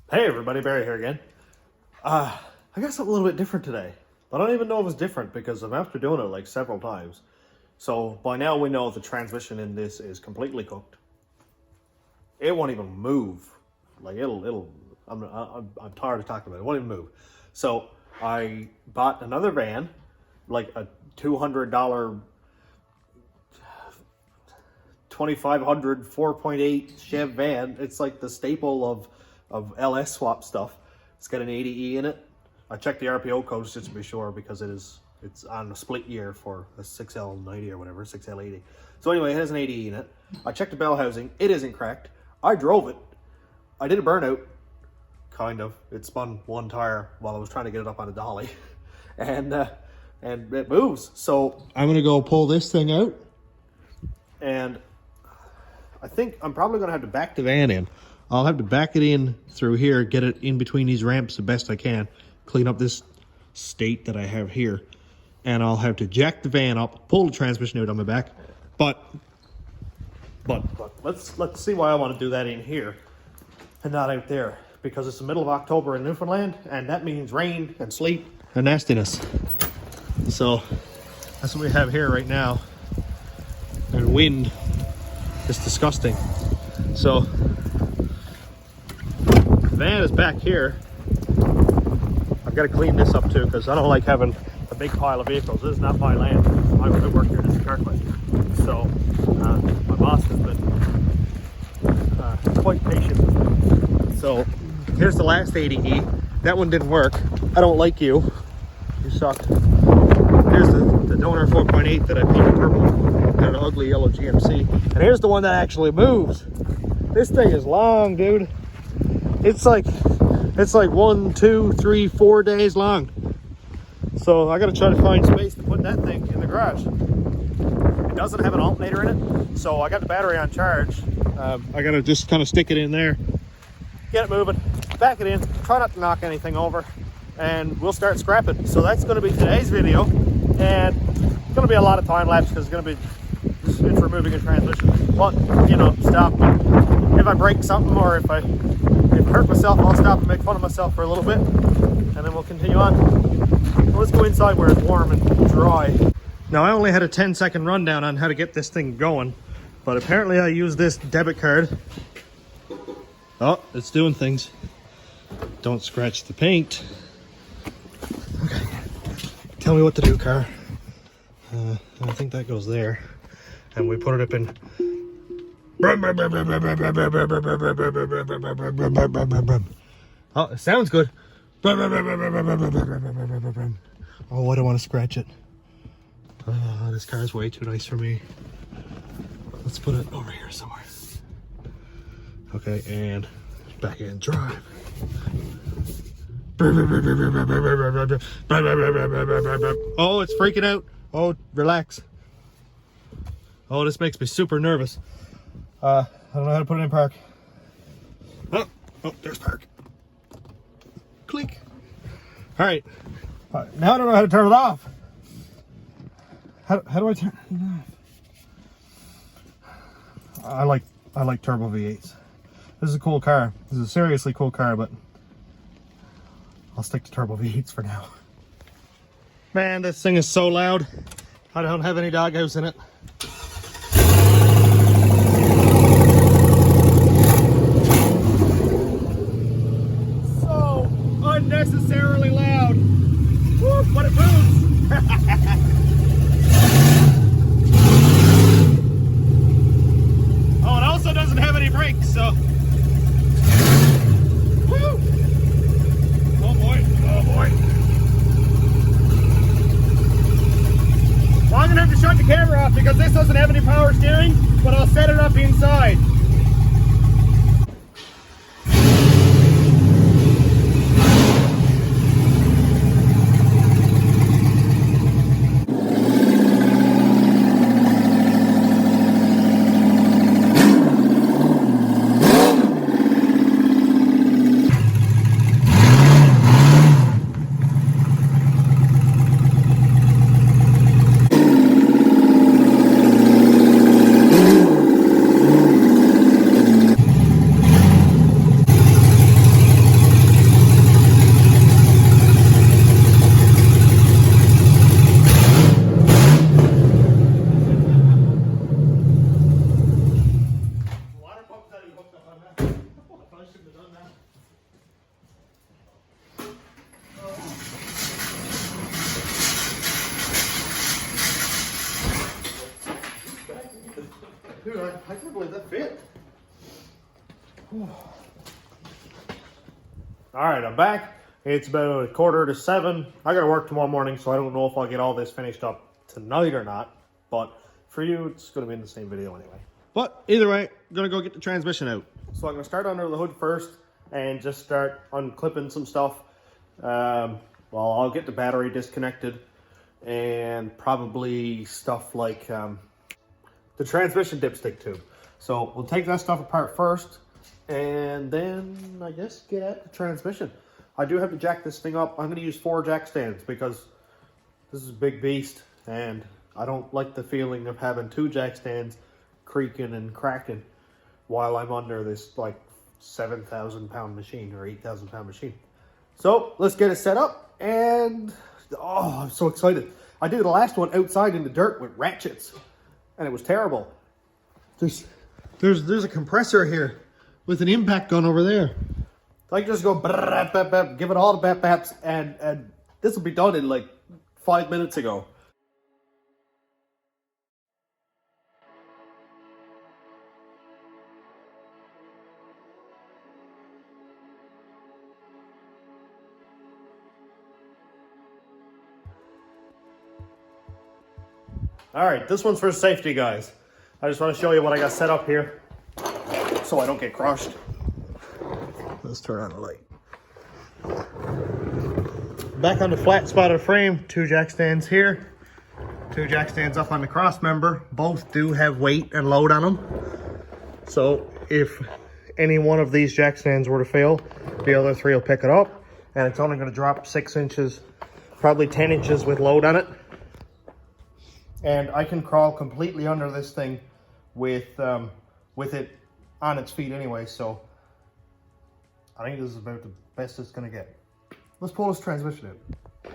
Hey everybody, Barry here again. I got something a little bit different today. But I don't even know if it's different because I'm after doing it like several times. So by now we know the transmission in this is completely cooked. It won't even move. Like I'm tired of talking about it. It won't even move. So I bought another van, like a $200 2500 4.8 Chev van. It's like the staple of LS swap stuff. It's got an 80E in it. I checked the RPO codes just to be sure because it's on a split year for a 6L90 or whatever, 6L80. So anyway, it has an 80E in it. I checked the bell housing. It isn't cracked. I drove it. I did a burnout, kind of. It spun one tire while I was trying to get it up on a dolly, and it moves. So I'm gonna go pull this thing out, and I think I'm probably gonna have to back the van in. I'll have to back it in through here, get it in between these ramps the best I can, clean up this state that I have here, and I'll have to jack the van up, pull the transmission out on my back. But let's see why I want to do that in here and not out there, because it's the middle of October in Newfoundland, and that means rain and sleet and nastiness. So that's what we have here right now, and wind. It's disgusting. So the van is back here. I've got to clean this up too because I don't like having a big pile of vehicles. This is not my land. I work here as a car cleaner. So my boss has been quite patient with me. So here's the last 80E. That one didn't work. I don't like you. You suck. Here's the donor 4.8 that I painted purple. Got an ugly yellow GMC. And here's the one that actually moves. This thing is long, dude. It's like 1, 2, 3, 4 days long. So I gotta try to find space to put that thing in the garage. It doesn't have an alternator in it, so I got the battery on charge. I gotta just kind of stick it in there, get it moving, back it in, try not to knock anything over, and we'll start scrapping. So that's gonna be today's video, and it's gonna be a lot of time lapse because it's gonna be just it's removing a transmission. But stop. If I break something or if I hurt myself, I'll stop and make fun of myself for a little bit, and then we'll continue on. So let's go inside where it's warm and dry. Now I only had a 10-second rundown on how to get this thing going, but apparently I used this debit card. Oh, it's doing things. Don't scratch the paint. Okay, tell me what to do, car. I think that goes there, and we put it up in. Oh, it sounds good. Oh, I don't want to scratch it. Oh, this car is way too nice for me. Let's put it over here somewhere. Okay, and back in drive. Oh, it's freaking out. Oh, relax. Oh, this makes me super nervous. I don't know how to put it in park. Oh, there's park. Click. All right. Now I don't know how to turn it off. How do I turn it off? I like turbo V8s. This is a cool car. This is a seriously cool car, but I'll stick to turbo V8s for now. Man, this thing is so loud. I don't have any doghouse in it. So unnecessarily loud. Woo, but it moves. Oh, it also doesn't have any brakes, so. Woo! Oh boy, oh boy. Well, I'm gonna have to shut the camera off because this doesn't have any power steering, but I'll set it up inside. Dude, I can't believe that fit. Alright, I'm back. It's about 6:45. I gotta work tomorrow morning, so I don't know if I'll get all this finished up tonight or not. But for you, it's gonna be in the same video anyway. But either way, I'm gonna go get the transmission out. So I'm gonna start under the hood first and just start unclipping some stuff. Well, I'll get the battery disconnected and probably stuff like the transmission dipstick tube. So we'll take that stuff apart first and then I guess get at the transmission. I do have to jack this thing up. I'm gonna use 4 jack stands because this is a big beast and I don't like the feeling of having 2 jack stands creaking and cracking while I'm under this like 7,000 pound machine or 8,000 pound machine. So let's get it set up and oh, I'm so excited. I did the last one outside in the dirt with ratchets and it was terrible. There's a compressor here with an impact gun over there. So I can just go bap, bap, bap, give it all the bap baps and this will be done in like 5 minutes ago. All right, this one's for safety, guys. I just want to show you what I got set up here so I don't get crushed. Let's turn on the light. Back on the flat spotted frame, 2 jack stands here, 2 jack stands up on the cross member. Both do have weight and load on them. So if any one of these jack stands were to fail, the other 3 will pick it up. And it's only going to drop 6 inches, probably 10 inches with load on it. And I can crawl completely under this thing with it on its feet anyway, so I think this is about the best it's gonna get. Let's pull this transmission in.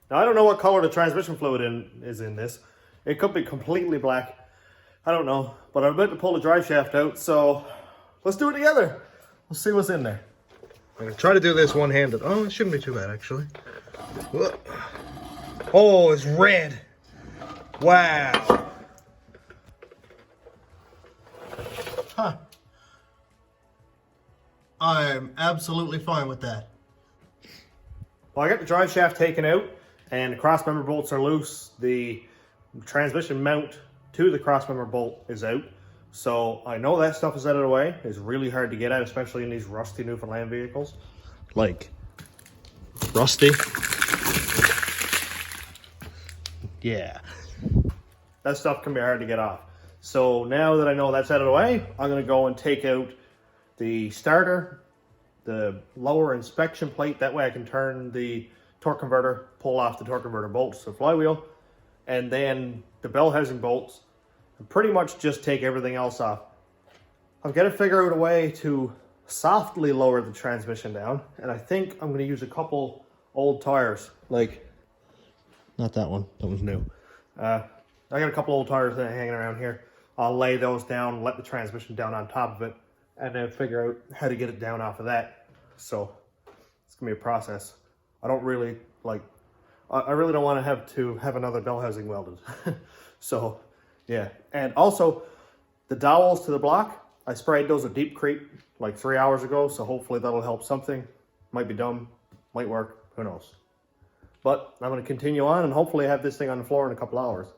Now, I don't know what color the transmission fluid is in this. It could be completely black. I don't know. But I'm about to pull the drive shaft out, so let's do it together. Let's see what's in there. I'm going to try to do this one-handed. Oh, it shouldn't be too bad, actually. Oh, it's red. Wow. Huh. I'm absolutely fine with that. Well, I got the drive shaft taken out and the cross member bolts are loose. The transmission mount to the cross member bolt is out. So I know that stuff is out of the way. It's really hard to get at, especially in these rusty Newfoundland vehicles. Like, rusty. Yeah. That stuff can be hard to get off. So now that I know that's out of the way, I'm gonna go and take out the starter, the lower inspection plate. That way I can turn the torque converter, pull off the torque converter bolts to the flywheel, and then the bell housing bolts, and pretty much just take everything else off. I've got to figure out a way to softly lower the transmission down, and I think I'm going to use a couple old tires, like, not that one, that one's new. I got a couple old tires that are hanging around here. I'll lay those down, let the transmission down on top of it, and then figure out how to get it down off of that. So it's gonna be a process. I don't really like, I really don't want to have another bell housing welded. So yeah, and also the dowels to the block, I sprayed those with Deep Creep like 3 hours ago, so hopefully that'll help something. Might be dumb, might work, who knows. But I'm going to continue on and hopefully have this thing on the floor in a couple hours.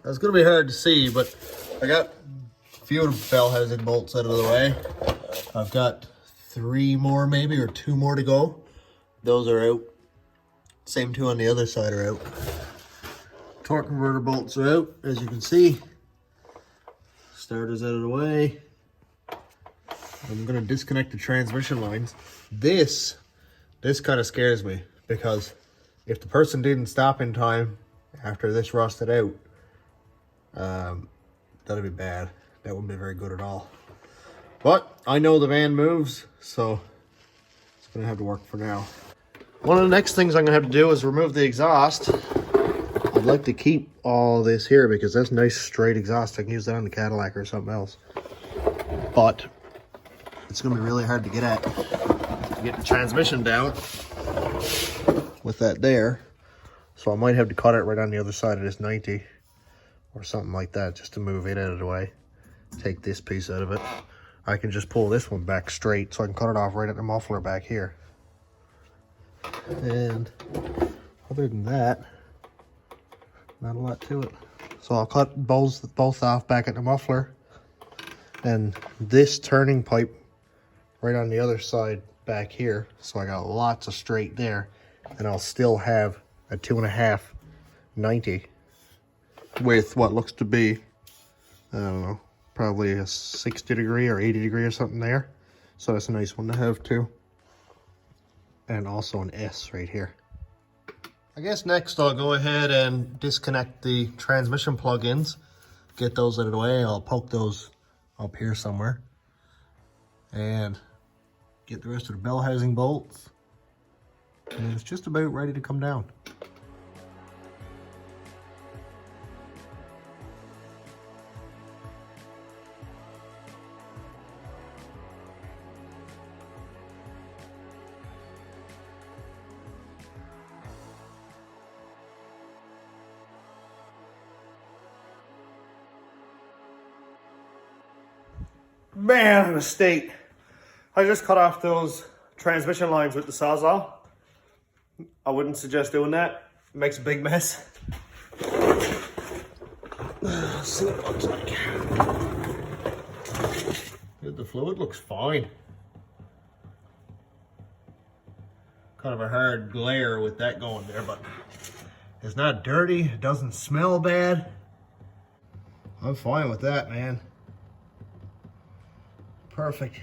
It's going to be hard to see, but I got a few bell housing bolts out of the way. I've got 3 more maybe, or 2 more to go. Those are out. Same 2 on the other side are out. Torque converter bolts are out, as you can see. Starter's out of the way. I'm going to disconnect the transmission lines. This kind of scares me, because if the person didn't stop in time after this rusted out, that'd be bad. That wouldn't be very good at all. But I know the van moves, so it's gonna have to work for now. One of the next things I'm gonna have to do is remove the exhaust. I'd like to keep all this here because that's nice straight exhaust. I can use that on the Cadillac or something else. But it's gonna be really hard to get at. To get the transmission down with that there. So I might have to cut it right on the other side of this 90. Or something like that, just to move it out of the way. Take this piece out of it. I can just pull this one back straight, so I can cut it off right at the muffler back here. And other than that, not a lot to it. So I'll cut both off back at the muffler. And this turning pipe right on the other side back here. So I got lots of straight there. And I'll still have a 2.5 90. With what looks to be, I don't know, probably a 60 degree or 80 degree or something there. So that's a nice one to have too. And also an S right here. I guess next I'll go ahead and disconnect the transmission plug-ins. Get those out of the way. I'll poke those up here somewhere. And get the rest of the bell housing bolts. And it's just about ready to come down. Man, I'm a state. I just cut off those transmission lines with the Sawzall. I wouldn't suggest doing that. It makes a big mess. Let's see what it looks like. The fluid looks fine. Kind of a hard glare with that going there, but it's not dirty. It doesn't smell bad. I'm fine with that, man. Perfect.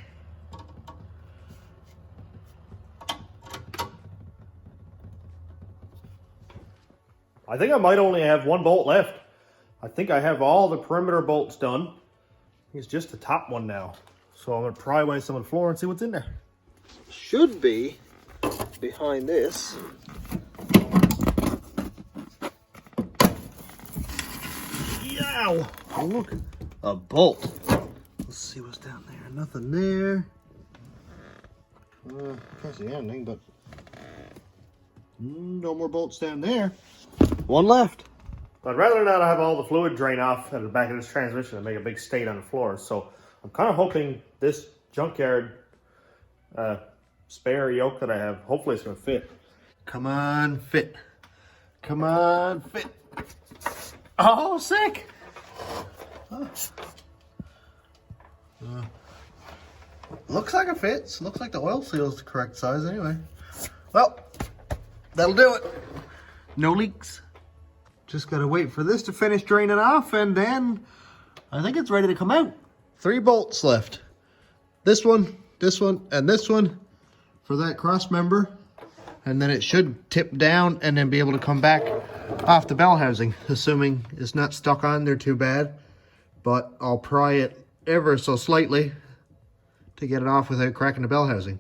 I think I might only have 1 bolt left. I think I have all the perimeter bolts done. It's just the top one now. So I'm gonna pry away some of the floor and see what's in there. Should be behind this. Yow! Oh, look, a bolt. Let's see what's down there. Nothing there. Can't see anything, but no more bolts down there. 1 left. I'd rather not have all the fluid drain off at the back of this transmission and make a big state on the floor. So I'm kind of hoping this junkyard spare yoke that I have, hopefully it's going to fit. Come on, fit. Come on, fit. Oh, sick. Looks like it fits. Looks like the oil seal is the correct size anyway. Well, that'll do it. No leaks. Just gotta wait for this to finish draining off, and then I think it's ready to come out. 3 bolts left. This one, and this one for that cross member. And then it should tip down and then be able to come back off the bell housing, assuming it's not stuck on there too bad. But I'll pry it ever so slightly to get it off without cracking the bell housing.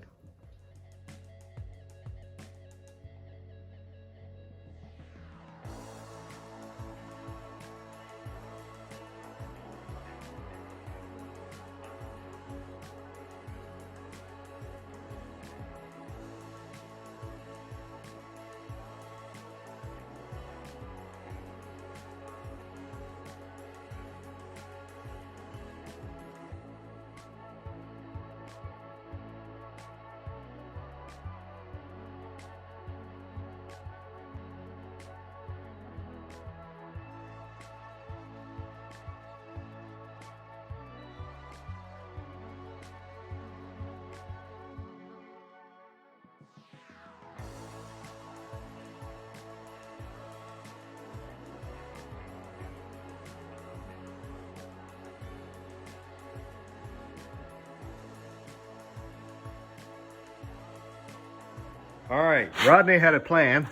All right, Rodney had a plan.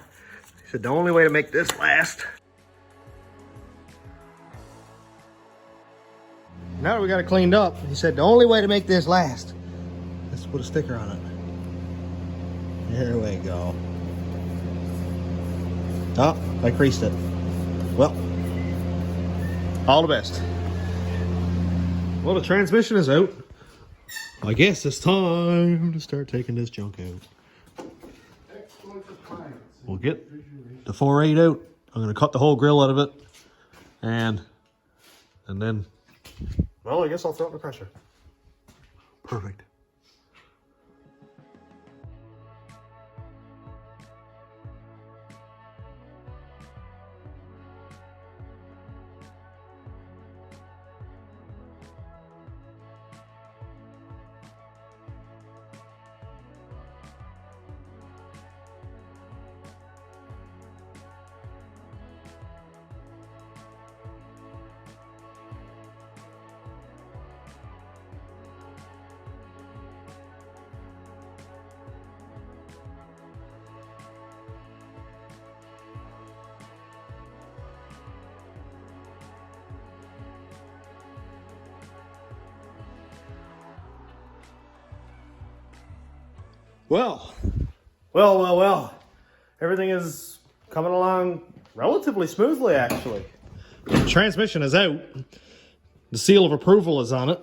He said the only way to make this last. Now that we got it cleaned up, he said the only way to make this last is to put a sticker on it. There we go. Oh, I creased it. Well, all the best. Well, the transmission is out. I guess it's time to start taking this junk out. We'll get the 4.8 out. I'm going to cut the whole grill out of it. And then, well, I guess I'll throw it in the pressure. Perfect. Well. Everything is coming along relatively smoothly, actually. The transmission is out. The seal of approval is on it.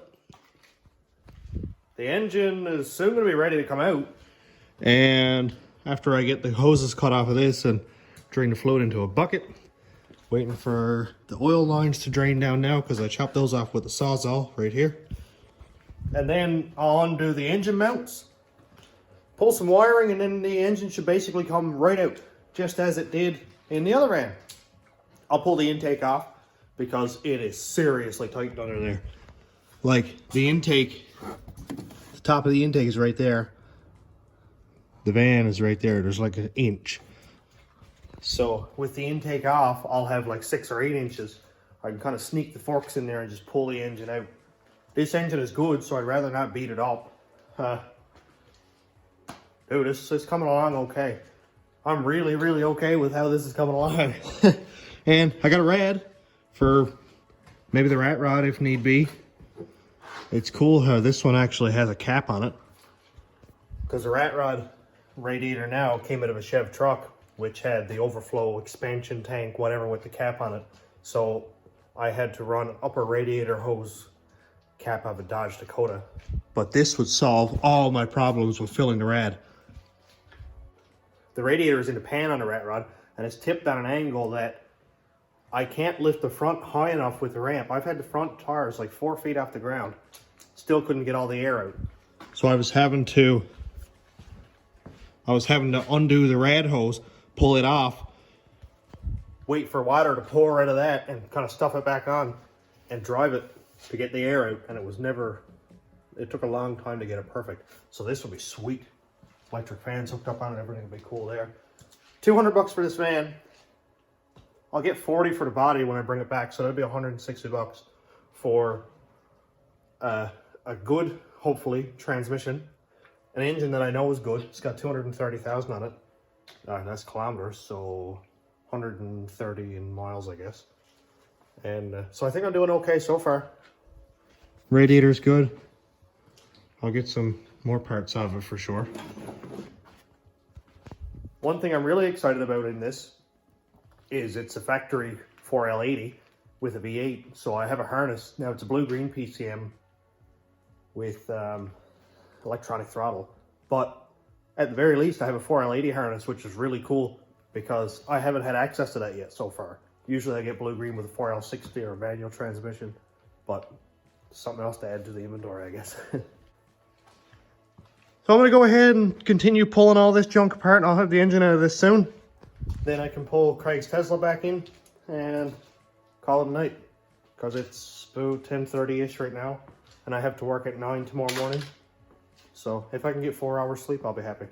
The engine is soon going to be ready to come out. And after I get the hoses cut off of this and drain the fluid into a bucket, waiting for the oil lines to drain down now because I chopped those off with the Sawzall right here. And then I'll undo the engine mounts. Pull some wiring and then the engine should basically come right out, just as it did in the other van. I'll pull the intake off because it is seriously tight under there. Like the intake, the top of the intake is right there. The van is right there. There's like an inch. So with the intake off, I'll have like 6 or 8 inches. I can kind of sneak the forks in there and just pull the engine out. This engine is good, so I'd rather not beat it up. Dude, this is coming along okay. I'm really okay with how this is coming along. And I got a rad for maybe the rat rod if need be. It's cool how this one actually has a cap on it. Because the rat rod radiator now came out of a Chev truck, which had the overflow expansion tank, whatever, with the cap on it. So I had to run upper radiator hose cap out of a Dodge Dakota. But this would solve all my problems with filling the rad. The radiator is in the pan on the rat rod, and it's tipped on an angle that I can't lift the front high enough with the ramp. I've had the front tires like 4 feet off the ground. Still couldn't get all the air out. So I was having to undo the rad hose, pull it off, wait for water to pour out of that, and kind of stuff it back on and drive it to get the air out. And it took a long time to get it perfect. So this will be sweet. Electric fans hooked up on it, everything will be cool there. $200 for this van. I'll get 40 for the body when I bring it back, so that'll be $160 for a good, hopefully, transmission. An engine that I know is good. It's got 230,000 on it. That's kilometers, so 130 in miles, I guess. And so I think I'm doing okay so far. Radiator's good. I'll get some more parts out of it for sure. One thing I'm really excited about in this is it's a factory 4L80 with a V8. So I have a harness. Now it's a blue-green PCM with electronic throttle. But at the very least, I have a 4L80 harness, which is really cool because I haven't had access to that yet so far. Usually I get blue-green with a 4L60 or a manual transmission, but something else to add to the inventory, I guess. So I'm going to go ahead and continue pulling all this junk apart, and I'll have the engine out of this soon. Then I can pull Craig's Tesla back in and call it a night. Because it's about 10:30-ish right now, and I have to work at 9 tomorrow morning. So if I can get 4 hours sleep, I'll be happy.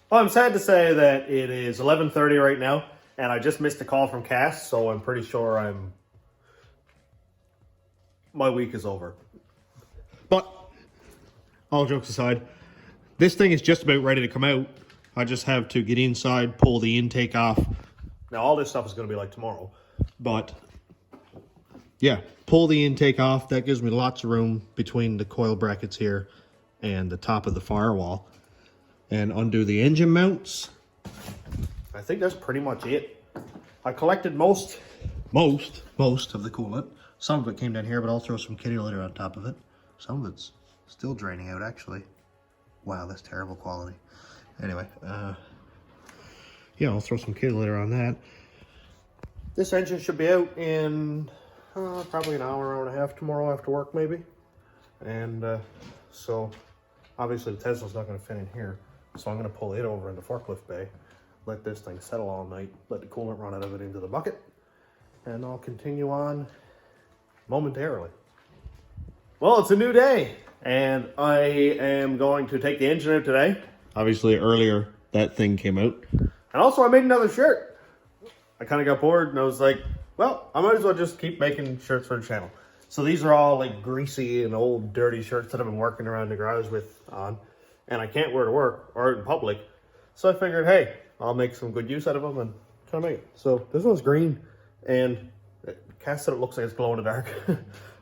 Well, I'm sad to say that it is 11:30 right now, and I just missed a call from Cass, so I'm pretty sure my week is over. But all jokes aside, this thing is just about ready to come out. I just have to get inside, pull the intake off. Now, all this stuff is going to be like tomorrow, but yeah, pull the intake off. That gives me lots of room between the coil brackets here and the top of the firewall. And undo the engine mounts. I think that's pretty much it. I collected most of the coolant. Some of it came down here, but I'll throw some kitty litter on top of it. Some of it's still draining out, actually. Wow, that's terrible quality. Anyway, yeah, I'll throw some kitty litter on that. This engine should be out in probably an hour and a half tomorrow after work, maybe. And so obviously the Tesla's not going to fit in here. So I'm going to pull it over in the forklift bay, let this thing settle all night, let the coolant run out of it into the bucket, and I'll continue on momentarily. Well, it's a new day, and I am going to take the engine out today. Obviously, earlier that thing came out. And also, I made another shirt. I kind of got bored, and I was like, well, I might as well just keep making shirts for the channel. So these are all like greasy and old dirty shirts that I've been working around the garage with on. And I can't wear to work or in public. So I figured, hey, I'll make some good use out of them and kind of make it. So this one's green, and Cass said it looks like it's glow in the dark.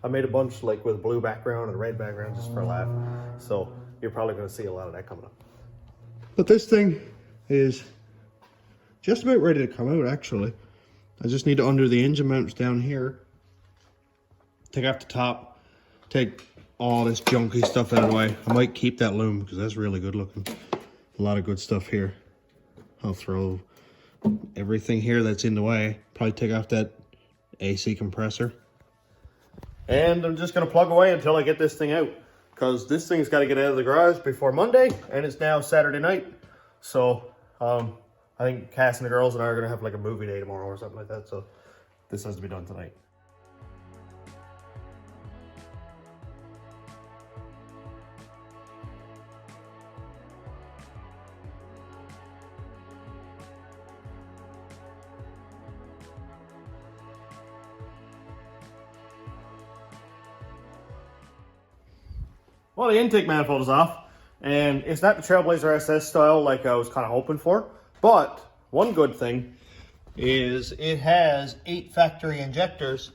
I made a bunch like with a blue background and a red background just for a laugh. So you're probably going to see a lot of that coming up. But this thing is just about ready to come out, actually. I just need to undo the engine mounts down here. Take off the top. Take all this junky stuff out of the way. I might keep that loom because that's really good looking. A lot of good stuff here. I'll throw everything here that's in the way. Probably take off that AC compressor. And I'm just going to plug away until I get this thing out. Because this thing's got to get out of the garage before Monday. And it's now Saturday night. So I think Cass and the girls and I are going to have like a movie day tomorrow or something like that. So this has to be done tonight. Well, the intake manifold is off, and it's not the Trailblazer SS style like I was kind of hoping for, but one good thing is it has 8 factory injectors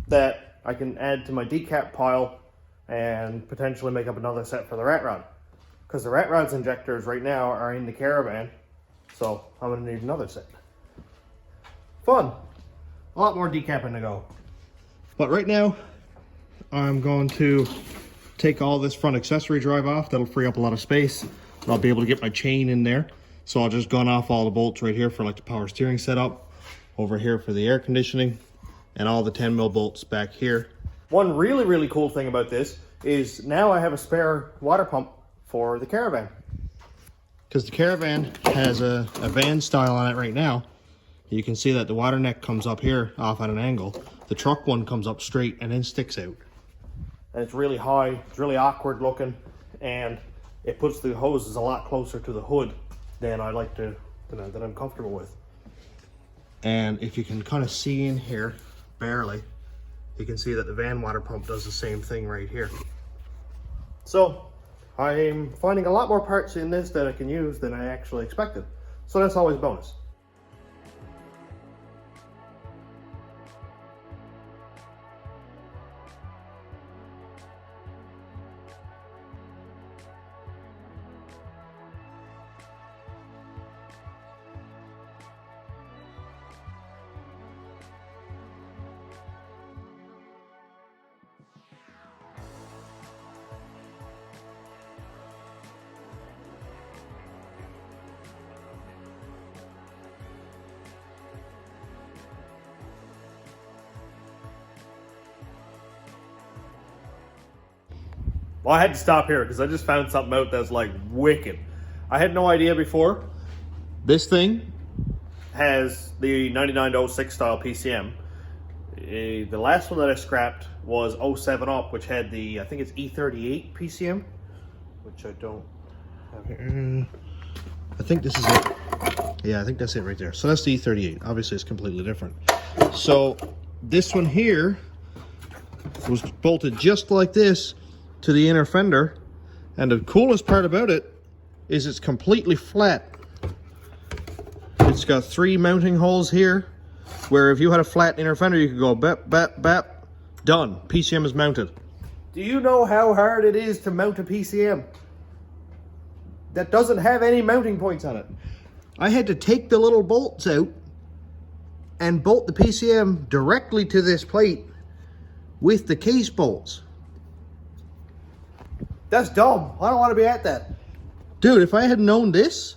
that I can add to my decap pile and potentially make up another set for the rat rod. Because the rat rod's injectors right now are in the Caravan, so I'm going to need another set. Fun. A lot more decapping to go. But right now, I'm going to take all this front accessory drive off. That'll free up a lot of space. I'll be able to get my chain in there. So I'll just gun off all the bolts right here for like the power steering setup, over here for the air conditioning, and all the 10mm bolts back here. One really, really cool thing about this is now I have a spare water pump for the Caravan. Because the Caravan has a van style on it right now. You can see that the water neck comes up here off at an angle. The truck one comes up straight and then sticks out. And it's really high, it's really awkward looking, and it puts the hoses a lot closer to the hood than I like to, than I'm comfortable with. And if you can kind of see in here, barely, you can see that the van water pump does the same thing right here. So I'm finding a lot more parts in this that I can use than I actually expected. So that's always a bonus. Well, I had to stop here because I just found something out that's like wicked. I had no idea before. This thing has the 99-06 style PCM. The last one that I scrapped was 07 up, which had the, I think it's E38 PCM, which I don't have here. I think this is it. Yeah, I think that's it right there. So that's the E38. Obviously, it's completely different. So this one here was bolted just like this to the inner fender. And the coolest part about it is it's completely flat. It's got 3 mounting holes here, where if you had a flat inner fender, you could go bap, bap, bap, done. PCM is mounted. Do you know how hard it is to mount a PCM that doesn't have any mounting points on it? I had to take the little bolts out and bolt the PCM directly to this plate with the case bolts. That's dumb. I don't want to be at that. Dude, if I had known this,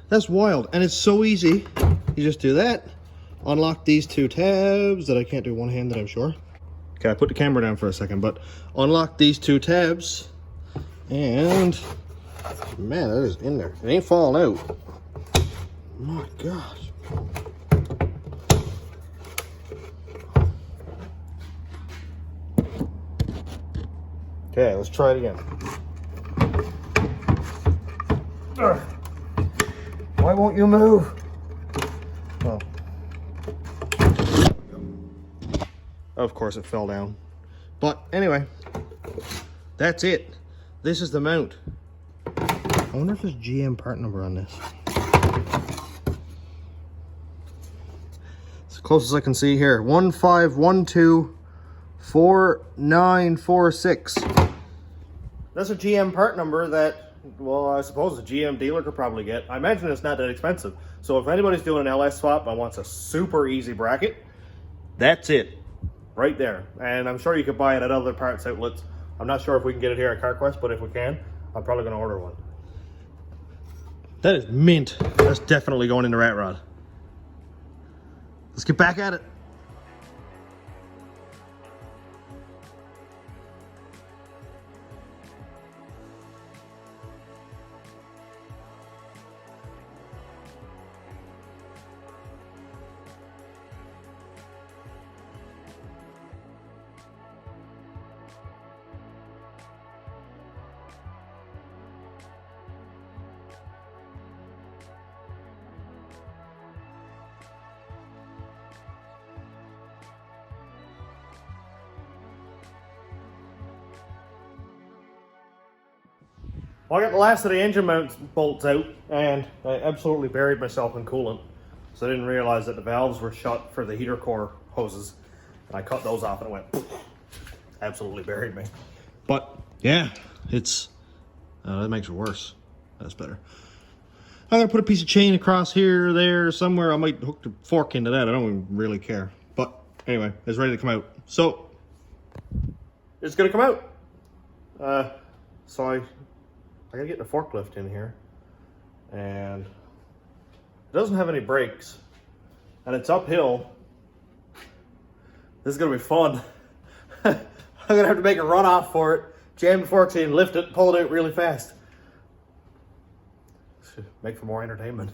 that's wild. And it's so easy. You just do that. Unlock these 2 tabs that I can't do one-handed, I'm sure. Okay, I put the camera down for a second, but unlock these 2 tabs. And, man, that is in there. It ain't falling out. My gosh. Okay, let's try it again. Ugh. Why won't you move? Oh. Of course it fell down. But anyway, that's it. This is the mount. I wonder if there's GM part number on this. It's the closest I can see here. 15124946. That's a GM part number that, well, I suppose a GM dealer could probably get. I imagine it's not that expensive. So if anybody's doing an LS swap and wants a super easy bracket, that's it. Right there. And I'm sure you could buy it at other parts outlets. I'm not sure if we can get it here at CarQuest, but if we can, I'm probably going to order one. That is mint. That's definitely going in the rat rod. Let's get back at it. Well, I got the last of the engine mount bolts out, and I absolutely buried myself in coolant. So I didn't realize that the valves were shut for the heater core hoses. And I cut those off and it went, absolutely buried me. But yeah, it's, that makes it worse. That's better. I'm gonna put a piece of chain across here, there, somewhere. I might hook the fork into that. I don't even really care. But anyway, it's ready to come out. So it's gonna come out. So I gotta get the forklift in here, and it doesn't have any brakes, and it's uphill. This is gonna be fun. I'm gonna have to make a run off for it, jam the forks in, lift it, pull it out really fast. Should make for more entertainment.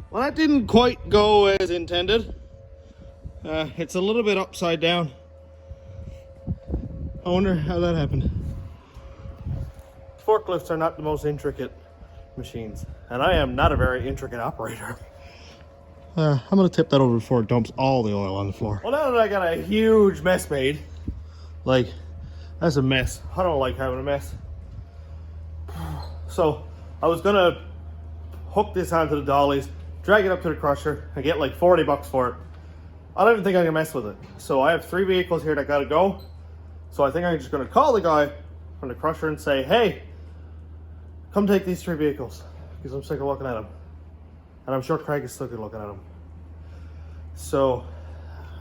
Well, that didn't quite go as intended. It's a little bit upside down. I wonder how that happened. Forklifts are not the most intricate machines, and I am not a very intricate operator. I'm gonna tip that over before it dumps all the oil on the floor. Well, now that I got a huge mess made, like, That's a mess. I don't like having a mess. So I was gonna hook this onto the dollies, drag it up to the crusher, and get like 40 bucks for it. I don't even think I can mess with it. So I have 3 vehicles here that gotta go. So I think I'm just gonna call the guy from the crusher and say, hey, come take these 3 vehicles, because I'm sick of looking at them. And I'm sure Craig is sick of looking at them. So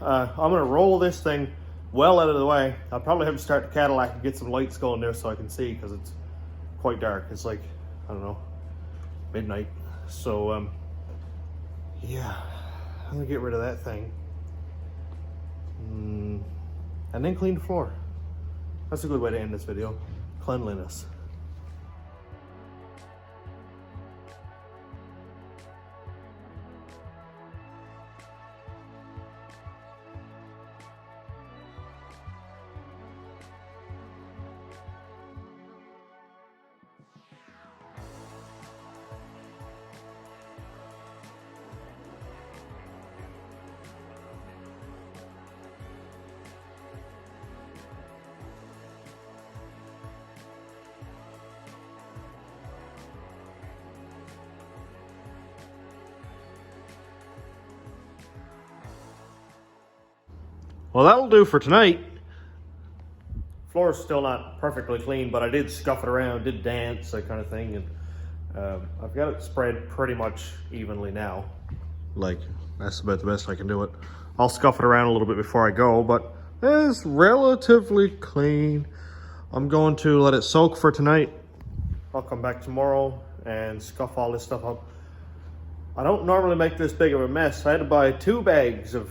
I'm gonna roll this thing well out of the way. I'll probably have to start the Cadillac and get some lights going there so I can see, because it's quite dark. It's like, I don't know, midnight. So yeah, I'm gonna get rid of that thing. And then clean the floor. That's a good way to end this video. Cleanliness. Well, that'll do for tonight. Floor's still not perfectly clean, but I did scuff it around, did dance, that kind of thing, and I've got it spread pretty much evenly now. Like, that's about the best I can do it. I'll scuff it around a little bit before I go, but it's relatively clean. I'm going to let it soak for tonight. I'll come back tomorrow and scuff all this stuff up. I don't normally make this big of a mess. I had to buy 2 bags of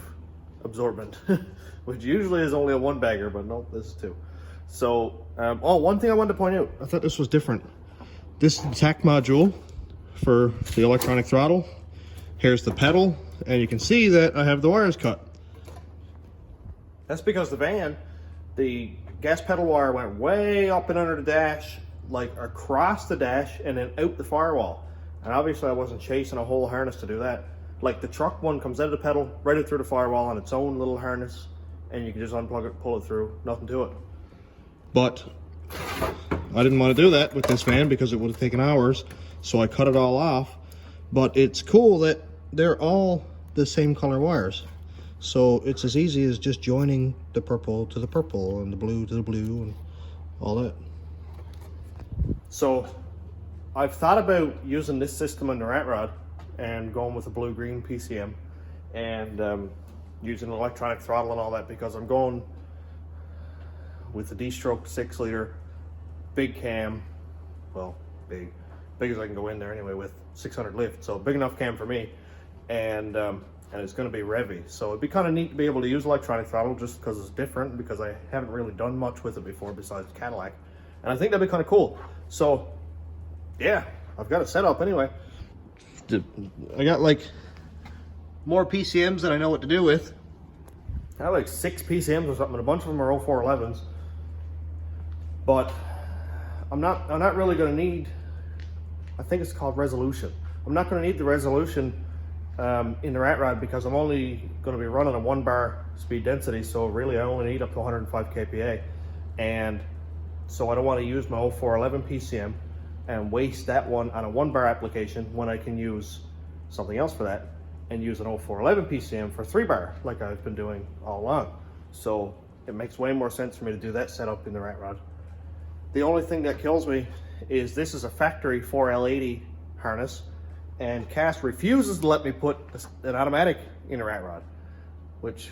absorbent, which usually is only a 1-bagger, but no, this is 2. So, oh, one thing I wanted to point out, I thought this was different. This is the tack module for the electronic throttle. Here's the pedal, and you can see that I have the wires cut. That's because the van, the gas pedal wire went way up and under the dash, like across the dash and then out the firewall. And obviously I wasn't chasing a whole harness to do that. Like the truck one comes out of the pedal, right out through the firewall on its own little harness, and you can just unplug it, pull it through, nothing to it. But I didn't want to do that with this van because it would have taken hours, so I cut it all off. But it's cool that they're all the same color wires. So it's as easy as just joining the purple to the purple and the blue to the blue and all that. So I've thought about using this system on the rat rod and going with a blue-green PCM and using an electronic throttle and all that, because I'm going with the D-stroke 6-liter big cam. Well, big as I can go in there anyway, with 600 lift, so big enough cam for me, and it's going to be revvy, so it'd be kind of neat to be able to use electronic throttle just because it's different, because I haven't really done much with it before besides Cadillac, and I think that'd be kind of cool. So yeah, I've got it set up anyway. I got like more PCMs than I know what to do with. I have like 6 PCMs or something, and a bunch of them are 0411s. But I'm not really going to need, I think it's called resolution. I'm not going to need the resolution in the rat rod, because I'm only going to be running a 1-bar speed density, so really I only need up to 105 kPa. And so I don't want to use my 0411 PCM and waste that one on a 1-bar application when I can use something else for that and use an 0411 PCM for 3-bar like I've been doing all along. So it makes way more sense for me to do that setup in the rat rod. The only thing that kills me is this is a factory 4L80 harness, and Cass refuses to let me put an automatic in a rat rod, which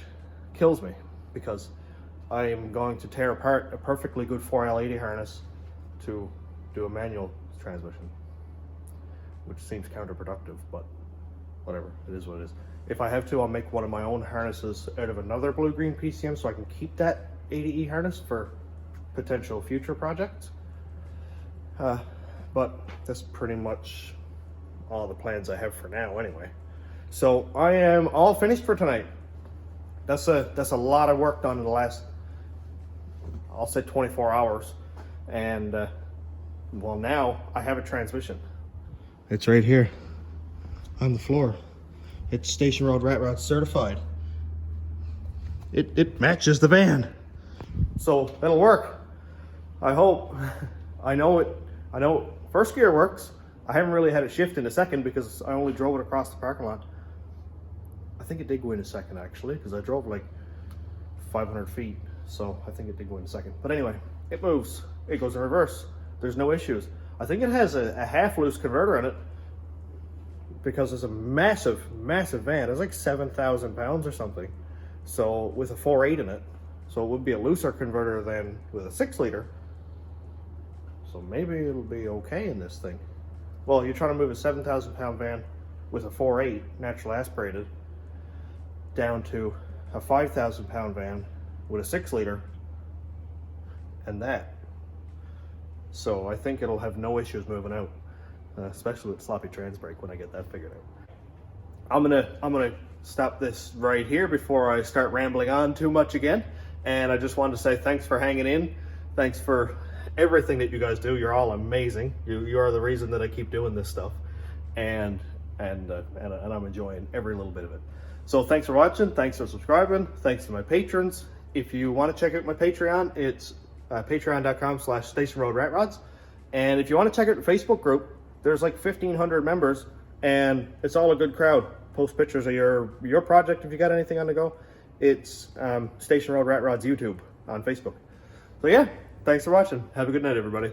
kills me, because I am going to tear apart a perfectly good 4L80 harness to do a manual transmission, which seems counterproductive, but whatever, it is what it is. If I have to, I'll make one of my own harnesses out of another blue-green PCM so I can keep that 80E harness for potential future projects. But that's pretty much all the plans I have for now anyway. So I am all finished for tonight. That's a lot of work done in the last, I'll say 24 hours. And well, now I have a transmission. It's right here on the floor. It's Station Road Rat Rod certified. It matches the van. So that'll work. I hope. I know first gear works. I haven't really had it shift in a second because I only drove it across the parking lot. I think it did go in a second actually, because I drove like 500 feet. So I think it did go in a second. But anyway, it moves. It goes in reverse. There's no issues. I think it has a half loose converter in it because it's a massive, massive van. It's like 7,000 pounds or something. So with a 4.8 in it, so it would be a looser converter than with a 6-liter. So maybe it'll be okay in this thing. Well, you're trying to move a 7,000 pound van with a 4.8 natural aspirated down to a 5,000 pound van with a 6-liter and that. So I think it'll have no issues moving out, especially with sloppy trans brake when I get that figured out. I'm gonna stop this right here before I start rambling on too much again. And I just wanted to say thanks for hanging in. Thanks for everything that you guys do. You're all amazing. You are the reason that I keep doing this stuff, and I'm enjoying every little bit of it. So thanks for watching. Thanks for subscribing. Thanks to my patrons. If you want to check out my Patreon, it's patreon.com/stationroadratrods. And if you want to check out the Facebook group, there's like 1,500 members, and it's all a good crowd. Post pictures of your project if you got anything on the go. It's Station Road Rat Rods YouTube on Facebook. So yeah, thanks for watching. Have a good night, everybody.